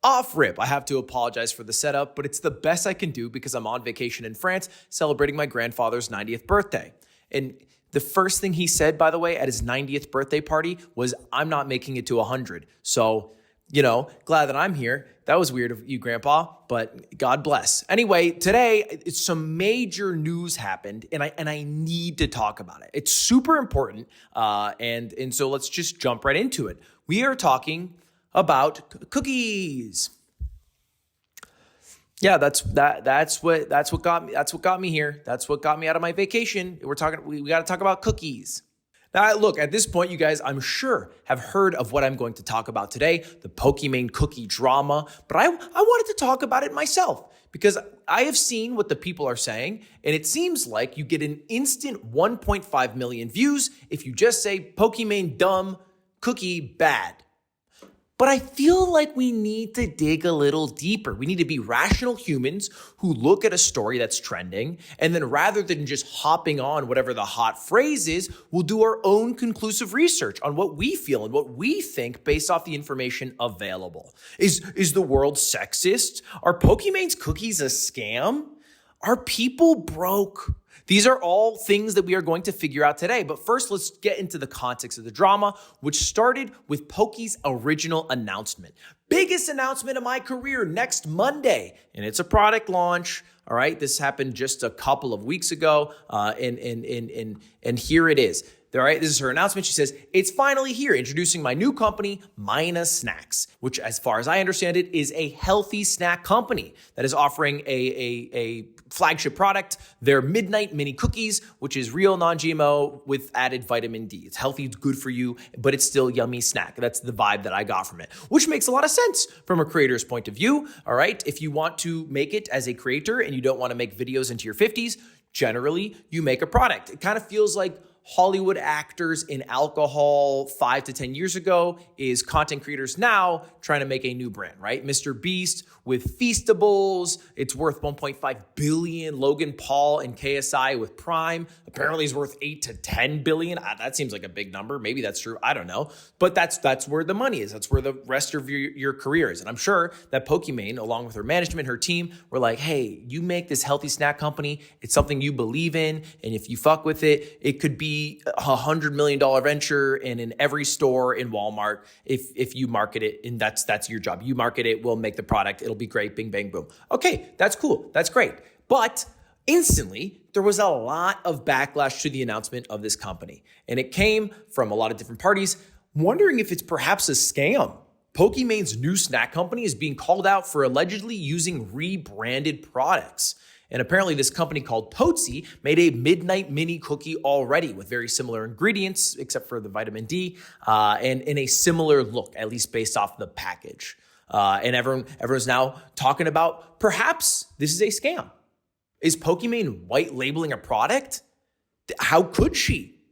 Off rip, I have to apologize for the setup, but it's the best I can do because I'm on vacation in France celebrating my grandfather's 90th birthday. And the first thing he said, by the way, at his 90th birthday party was, I'm not making it to 100. So, glad that I'm here. That was weird of you, Grandpa, but God bless. Anyway, today, some major news happened, and I need to talk about it. It's super important, and so let's just jump right into it. We are talking about cookies. Yeah, that's what got me here. That's what got me out of my vacation. We got to talk about cookies. Now, look, at this point, you guys, I'm sure, have heard of what I'm going to talk about today, the Pokimane cookie drama, but I wanted to talk about it myself because I have seen what the people are saying, and it seems like you get an instant 1.5 million views if you just say Pokimane dumb, cookie bad. But I feel like we need to dig a little deeper. We need to be rational humans who look at a story that's trending, and then rather than just hopping on whatever the hot phrase is, we'll do our own conclusive research on what we feel and what we think based off the information available. Is the world sexist? Are Pokimane's cookies a scam? Are people broke? These are all things that we are going to figure out today. But first, let's get into the context of the drama, which started with Poki's original announcement. Biggest announcement of my career next Monday. And it's a product launch. All right. This happened just a couple of weeks ago. And here it is. All right, this is her announcement. She says, it's finally here, introducing my new company, Mina Snacks, which, as far as I understand it, is a healthy snack company that is offering a flagship product, their Midnight Mini Cookies, which is real non-GMO with added vitamin D. It's healthy, it's good for you, but it's still yummy snack. That's the vibe that I got from it, which makes a lot of sense from a creator's point of view. All right, if you want to make it as a creator and you don't want to make videos into your 50s, generally you make a product. It kind of feels like Hollywood actors in alcohol 5 to 10 years ago is content creators now trying to make a new brand, right? Mr. Beast with Feastables, it's worth 1.5 billion. Logan Paul and KSI with Prime, apparently is worth 8 to 10 billion. That seems like a big number. Maybe that's true. I don't know. But that's where the money is. That's where the rest of your career is. And I'm sure that Pokimane, along with her management, her team, were like, hey, you make this healthy snack company. It's something you believe in. And if you fuck with it, it could be $100 million venture and in every store in Walmart if you market it, and that's your job. You market it, we'll make the product, it'll be great, bing, bang, boom. Okay, that's cool, that's great. But instantly, there was a lot of backlash to the announcement of this company, and it came from a lot of different parties, wondering if it's perhaps a scam. Pokimane's new snack company is being called out for allegedly using rebranded products. And apparently this company called Totsi made a Midnight Mini Cookie already with very similar ingredients, except for the vitamin D, and in a similar look, at least based off the package. And everyone's now talking about perhaps this is a scam. Is Pokimane white labeling a product? How could she?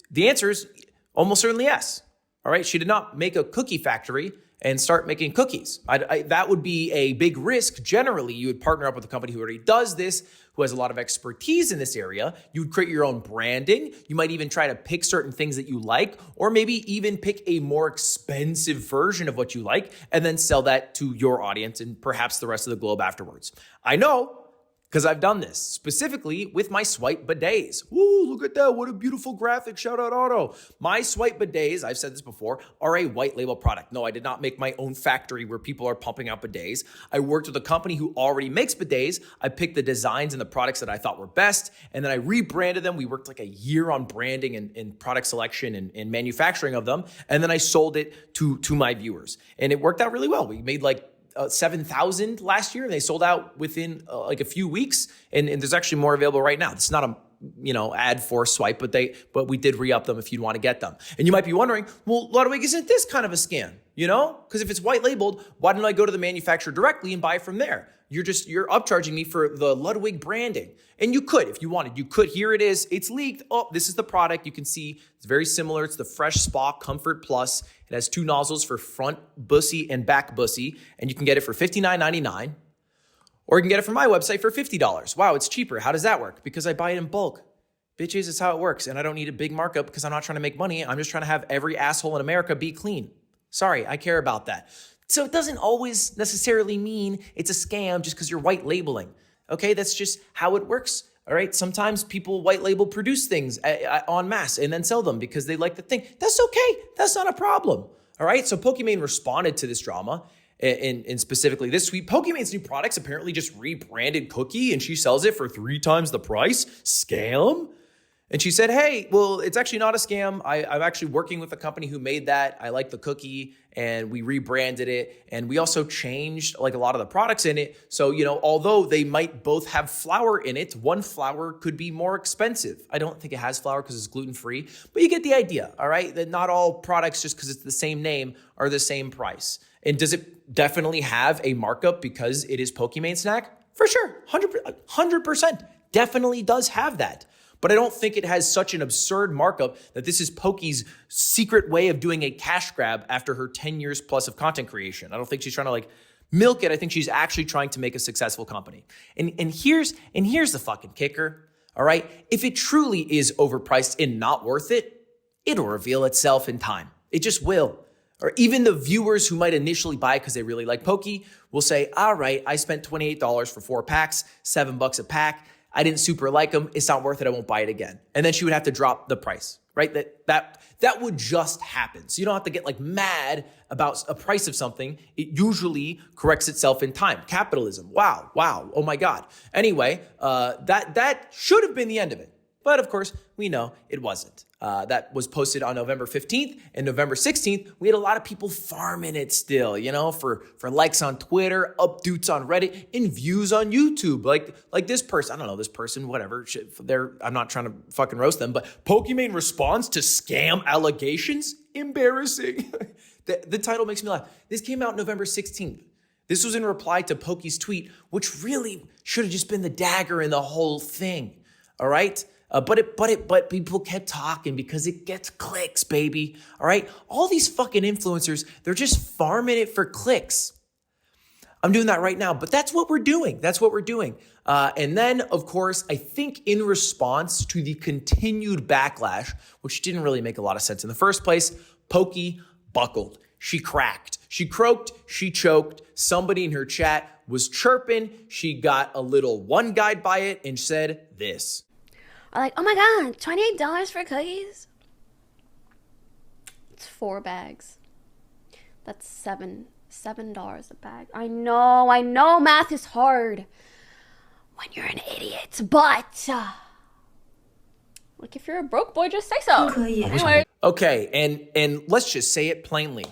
The answer is almost certainly yes. All right, she did not make a cookie factory and start making cookies. That would be a big risk. Generally, you would partner up with a company who already does this, who has a lot of expertise in this area. You would create your own branding. You might even try to pick certain things that you like, or maybe even pick a more expensive version of what you like and then sell that to your audience and perhaps the rest of the globe afterwards. I know, because I've done this, specifically with my swipe bidets. Woo, look at that. What a beautiful graphic. Shout out Otto. My swipe bidets, I've said this before, are a white label product. No, I did not make my own factory where people are pumping out bidets. I worked with a company who already makes bidets. I picked the designs and the products that I thought were best, and then I rebranded them. We worked like a year on branding and product selection and manufacturing of them, and then I sold it to my viewers. And it worked out really well. We made like 7,000 last year, and they sold out within like a few weeks. And there's actually more available right now. It's not a ad for swipe, but we did re-up them if you'd want to get them. And you might be wondering, well, Ludwig, isn't this kind of a scam? Because if it's white labeled, why don't I go to the manufacturer directly and buy from there? You're upcharging me for the Ludwig branding. And you could, if you wanted, you could. Here it is. It's leaked. Oh, this is the product. You can see it's very similar. It's the Fresh Spa Comfort Plus. It has 2 nozzles for front bussy and back bussy. And you can get it for $59.99. Or you can get it from my website for $50. Wow, it's cheaper. How does that work? Because I buy it in bulk. Bitches, it's how it works. And I don't need a big markup because I'm not trying to make money. I'm just trying to have every asshole in America be clean. Sorry, I care about that. So it doesn't always necessarily mean it's a scam just because you're white labeling. Okay, that's just how it works. All right, sometimes people white label produce things en masse and then sell them because they like the thing. That's okay. That's not a problem. All right, so Pokimane responded to this drama and specifically this tweet. Pokimane's new products apparently just rebranded cookie and she sells it for 3 times the price. Scam? And she said, hey, well, it's actually not a scam. I'm actually working with a company who made that. I like the cookie and we rebranded it. And we also changed like a lot of the products in it. So, although they might both have flour in it, one flour could be more expensive. I don't think it has flour because it's gluten-free, but you get the idea, all right? That not all products, just because it's the same name, are the same price. And does it definitely have a markup because it is Pokimane snack? For sure, 100%. Definitely does have that. But I don't think it has such an absurd markup that this is Poki's secret way of doing a cash grab after her 10 years plus of content creation. I don't think she's trying to milk it. I think she's actually trying to make a successful company. And here's the fucking kicker. All right. If it truly is overpriced and not worth it, it'll reveal itself in time. It just will. Or even the viewers who might initially buy because they really like Poki will say, all right, I spent $28 for 4 packs, $7 a pack. I didn't super like them. It's not worth it. I won't buy it again. And then she would have to drop the price, right? That would just happen. So you don't have to get mad about a price of something. It usually corrects itself in time. Capitalism. Wow. Oh my God. Anyway, that should have been the end of it. But of course, we know it wasn't. That was posted on November 15th and November 16th. We had a lot of people farming it still, for likes on Twitter, updates on Reddit, and views on YouTube. Like this person, I don't know this person, whatever. I'm not trying to fucking roast them, but Pokimane responds to scam allegations? Embarrassing. The title makes me laugh. This came out November 16th. This was in reply to Poki's tweet, which really should have just been the dagger in the whole thing. All right? But people kept talking because it gets clicks, baby. All right. All these fucking influencers, they're just farming it for clicks. I'm doing that right now, but that's what we're doing. And then, of course, I think in response to the continued backlash, which didn't really make a lot of sense in the first place, Poki buckled. She cracked. She croaked. She choked. Somebody in her chat was chirping. She got a little one guide by it and said this. Are like, oh my God, $28 for cookies? It's 4 bags. That's $7 a bag. I know math is hard when you're an idiot, but if you're a broke boy, just say so. Anyway. Okay, and let's just say it plainly.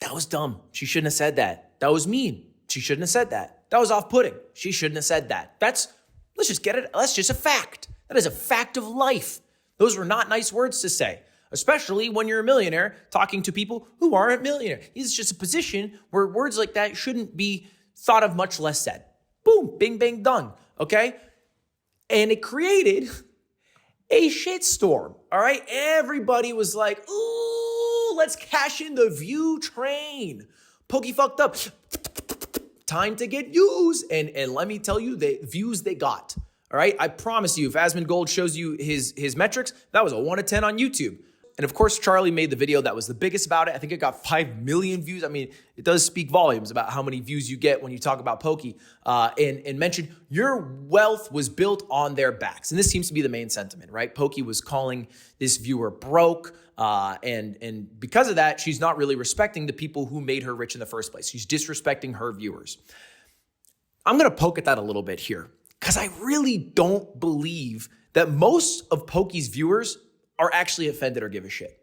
That was dumb. She shouldn't have said that. That was mean. She shouldn't have said that. That was off-putting. She shouldn't have said that. That's just a fact. That is a fact of life. Those were not nice words to say, especially when you're a millionaire talking to people who aren't millionaires. It's just a position where words like that shouldn't be thought of, much less said. Boom, bing, bang, done, okay? And it created a shitstorm, all right? Everybody was like, ooh, let's cash in the view train. Poki fucked up. Time to get views. And let me tell you, the views they got. All right, I promise you, if Asmund Gold shows you his metrics, that was a 1 to 10 on YouTube. And of course, Charlie made the video that was the biggest about it. I think it got 5 million views. I mean, it does speak volumes about how many views you get when you talk about Poki. And mentioned your wealth was built on their backs. And this seems to be the main sentiment, right? Poki was calling this viewer broke. And because of that, she's not really respecting the people who made her rich in the first place. She's disrespecting her viewers. I'm going to poke at that a little bit here, because I really don't believe that most of Poki's viewers are actually offended or give a shit.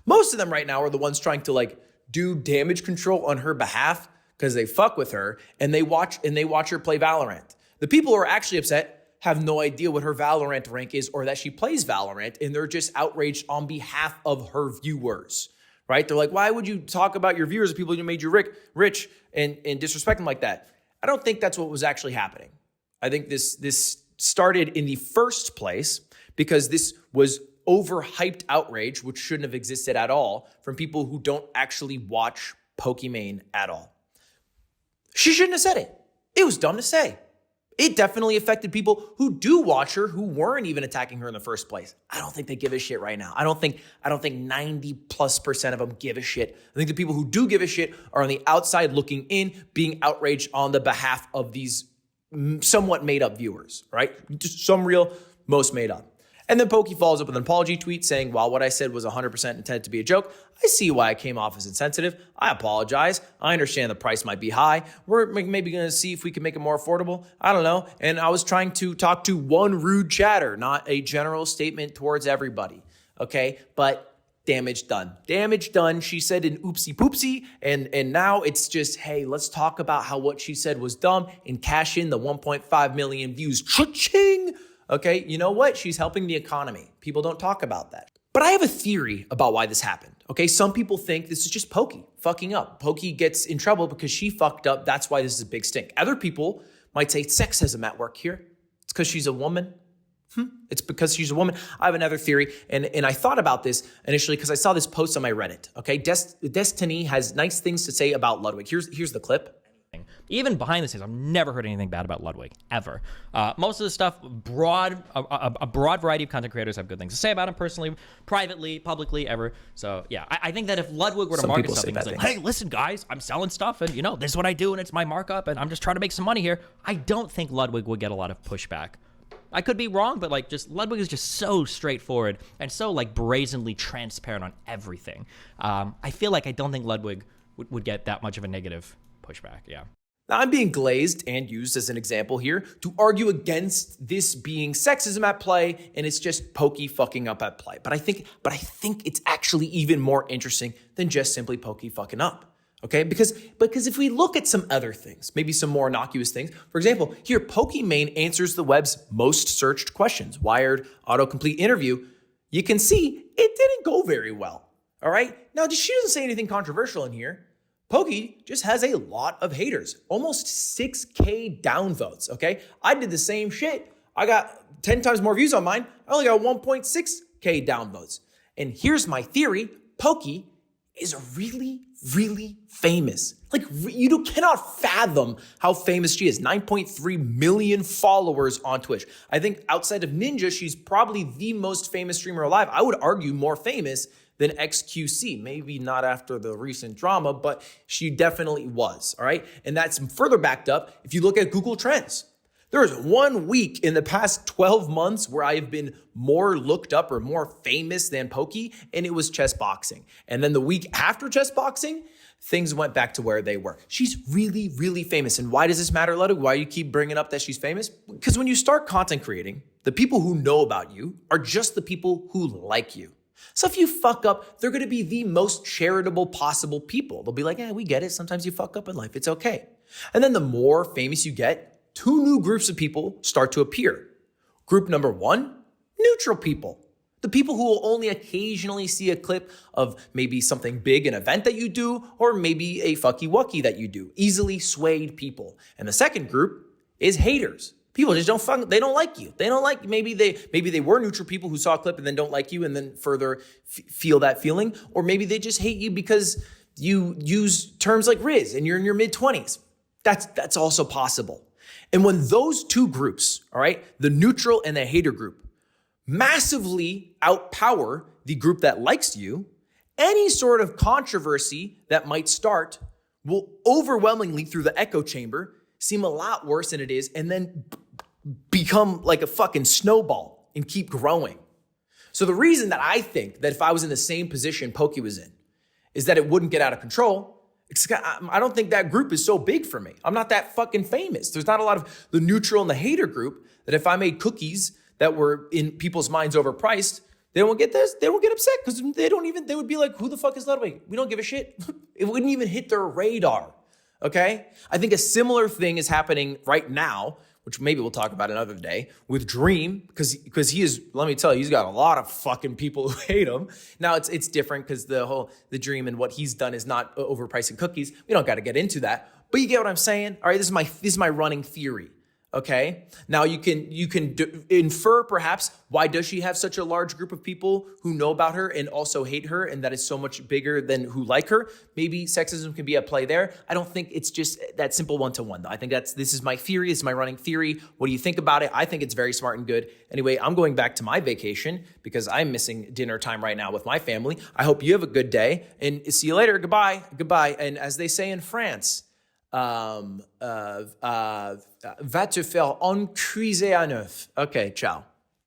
Most of them right now are the ones trying to do damage control on her behalf because they fuck with her and they watch her play Valorant. The people who are actually upset have no idea what her Valorant rank is or that she plays Valorant, and they're just outraged on behalf of her viewers, right? They're like, why would you talk about your viewers, the people who made you rich and disrespect them like that? I don't think that's what was actually happening. I think this started in the first place because this was overhyped outrage, which shouldn't have existed at all, from people who don't actually watch Pokimane at all. She shouldn't have said it. It was dumb to say. It definitely affected people who do watch her, who weren't even attacking her in the first place. I don't think they give a shit right now. I don't think 90+% of them give a shit. I think the people who do give a shit are on the outside looking in, being outraged on the behalf of these somewhat made up viewers, right? Just some real, most made up. And then Pokey follows up with an apology tweet saying, while what I said was 100% intended to be a joke, I see why I came off as insensitive. I apologize. I understand the price might be high. We're maybe going to see if we can make it more affordable. I don't know. And I was trying to talk to one rude chatter, not a general statement towards everybody. Okay? But damage done. Damage done. She said an oopsie poopsie. And now it's just, hey, let's talk about how what she said was dumb and cash in the 1.5 million views. Cha-ching! Okay, you know what? She's helping the economy. People don't talk about that. But I have a theory about why this happened. Okay, some people think this is just Pokey fucking up. Pokey gets in trouble because she fucked up. That's why this is a big stink. Other people might say sexism at work here. It's because she's a woman. It's because she's a woman. I have another theory, and I thought about this initially because I saw this post on my Reddit. Okay, Destiny has nice things to say about Ludwig. Here's the clip. Even behind the scenes, I've never heard anything bad about Ludwig, ever. Most of the stuff, a broad variety of content creators have good things to say about him personally, privately, publicly, ever. So yeah, I think that if Ludwig were to market something, it's like, hey, listen guys, I'm selling stuff and this is what I do and it's my markup and I'm just trying to make some money here. I don't think Ludwig would get a lot of pushback. I could be wrong, but Ludwig is just so straightforward and so brazenly transparent on everything. I feel like I don't think Ludwig would get that much of a negative pushback, yeah. Now, I'm being glazed and used as an example here to argue against this being sexism at play, and it's just Pokey fucking up at play. But I think it's actually even more interesting than just simply Pokey fucking up. Okay? Because if we look at some other things, maybe some more innocuous things, for example, here Pokimane answers the web's most searched questions, Wired, autocomplete interview. You can see it didn't go very well. All right? Now, she doesn't say anything controversial in here. Pokey just has a lot of haters, almost 6K downvotes, okay? I did the same shit. I got 10 times more views on mine. I only got 1.6K downvotes. And here's my theory. Pokey is really, really famous. You cannot fathom how famous she is. 9.3 million followers on Twitch. I think outside of Ninja, she's probably the most famous streamer alive. I would argue more famous than XQC. Maybe not after the recent drama, but she definitely was, all right? And that's further backed up if you look at Google Trends. There is 1 week in the past 12 months where I have been more looked up or more famous than Pokey, and it was chess boxing. And then the week after chess boxing, things went back to where they were. She's really, really famous. And why does this matter, Ludwig? Why do you keep bringing up that she's famous? Because when you start content creating, the people who know about you are just the people who like you. So if you fuck up, they're going to be the most charitable possible people. They'll be like, we get it. Sometimes you fuck up in life. It's okay. And then the more famous you get, 2 new groups of people start to appear. Group number 1, neutral people. The people who will only occasionally see a clip of maybe something big, an event that you do, or maybe a fucky-wucky that you do. Easily swayed people. And the second group is haters. People just they don't like you. They don't like, maybe they were neutral people who saw a clip and then don't like you and then further feel that feeling. Or maybe they just hate you because you use terms like Riz and you're in your mid-20s. That's also possible. And when those 2 groups, all right, the neutral and the hater group, massively outpower the group that likes you, any sort of controversy that might start will overwhelmingly through the echo chamber seem a lot worse than it is and then become like a fucking snowball and keep growing. So the reason that I think that if I was in the same position Pokey was in is that it wouldn't get out of control. I don't think that group is so big for me. I'm not that fucking famous. There's not a lot of the neutral and the hater group that if I made cookies that were in people's minds overpriced, they won't get this. They won't get upset because they would be like, who the fuck is Ludwig? We don't give a shit. It wouldn't even hit their radar. Okay? I think a similar thing is happening right now, which maybe we'll talk about another day, with Dream, because he is, let me tell you, he's got a lot of fucking people who hate him. Now it's different because the Dream and what he's done is not overpricing cookies. We don't got to get into that, but you get what I'm saying? All right, this is my running theory. Okay. Now you can infer perhaps, why does she have such a large group of people who know about her and also hate her, and that is so much bigger than who like her? Maybe sexism can be at play there. I don't think it's just that simple one-to-one though. I think this is my theory. This is my running theory. What do you think about it? I think it's very smart and good. Anyway, I'm going back to my vacation because I'm missing dinner time right now with my family. I hope you have a good day and see you later. Goodbye. Goodbye. And as they say in France, va te faire encuiser à neuf. Okay, ciao.